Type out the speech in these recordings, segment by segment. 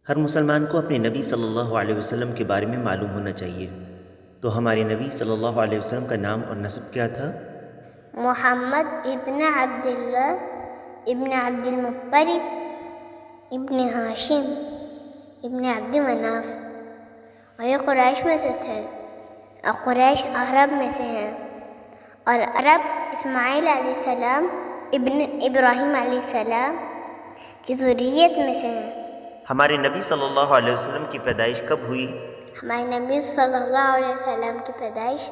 ہر مسلمان کو اپنے نبی صلی اللہ علیہ وسلم کے بارے میں معلوم ہونا چاہیے۔ تو ہمارے نبی صلی اللہ علیہ وسلم کا نام اور نسب کیا تھا؟ محمد ابن عبداللہ ابن عبد المطلب ابن ہاشم ابن عبد مناف، اور یہ قریش میں سے تھے، اور قریش عرب میں سے ہیں، اور عرب اسماعیل علیہ السلام ابن ابراہیم علیہ السلام کی ذریت میں سے ہیں۔ ہمارے نبی صلی اللہ علیہ وسلم کی پیدائش کب ہوئی؟ ہمارے نبی صلی اللہ علیہ وسلم کی پیدائش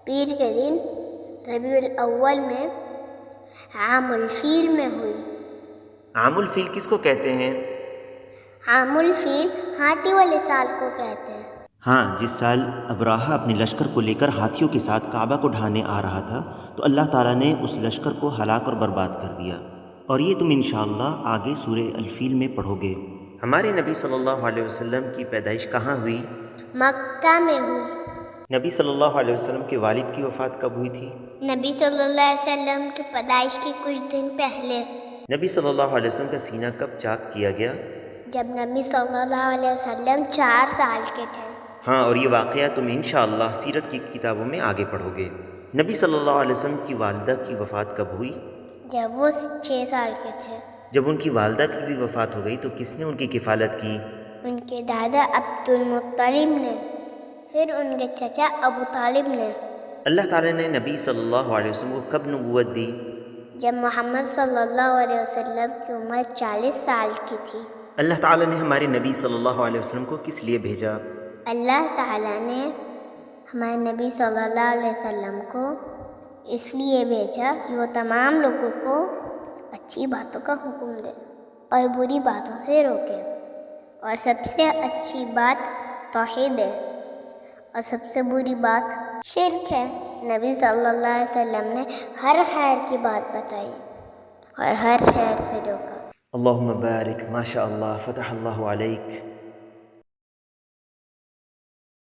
پیر کے دن ربیع الاول میں عام الفیل میں ہوئی۔ عام الفیل کس کو کہتے ہیں؟ عام الفیل ہاتھی والے سال کو کہتے ہیں۔ ہاں، جس سال ابراہہ اپنے لشکر کو لے کر ہاتھیوں کے ساتھ کعبہ کو ڈھانے آ رہا تھا تو اللہ تعالیٰ نے اس لشکر کو ہلاک اور برباد کر دیا، اور یہ تم انشاءاللہ آگے سورہ الفیل میں پڑھو گے۔ ہمارے نبی صلی اللہ علیہ وسلم کی پیدائش کہاں ہوئی؟ مکہ میں ہوئی۔ نبی صلی اللہ علیہ وسلم کے والد کی وفات کب ہوئی تھی؟ نبی صلی اللہ علیہ وسلم کی پیدائش کے کچھ دن پہلے۔ نبی صلی اللہ علیہ وسلم کا سینہ کب چاک کیا گیا؟ جب نبی صلی اللہ علیہ وسلم 4 سال کے تھے۔ ہاں، اور یہ واقعہ تم انشاءاللہ سیرت کی کتابوں میں آگے پڑھو گے۔ نبی صلی اللہ علیہ وسلم کی والدہ کی وفات کب ہوئی؟ جب وہ 6 سال کے تھے۔ جب ان کی والدہ کی بھی وفات ہو گئی تو کس نے ان کی کفالت کی؟ ان کے دادا عبد المطلب نے، پھر ان کے چچا ابو طالب نے۔ اللہ تعالیٰ نے نبی صلی اللہ علیہ وسلم کو کب نبوت دی؟ جب محمد صلی اللہ علیہ وسلم کی عمر 40 سال کی تھی۔ اللہ تعالیٰ نے ہمارے نبی صلی اللہ علیہ وسلم کو کس لیے بھیجا؟ اللہ تعالیٰ نے ہمارے نبی صلی اللہ علیہ وسلم کو اس لیے بھیجا کہ وہ تمام لوگوں کو اچھی باتوں کا حکم دے اور بری باتوں سے روکے، اور سب سے اچھی بات توحید ہے اور سب سے بری بات شرک ہے۔ نبی صلی اللہ علیہ وسلم نے ہر خیر کی بات بتائی اور ہر شر سے روکا۔ اللہم بارک، ماشاء اللہ، فتح اللہ علیک۔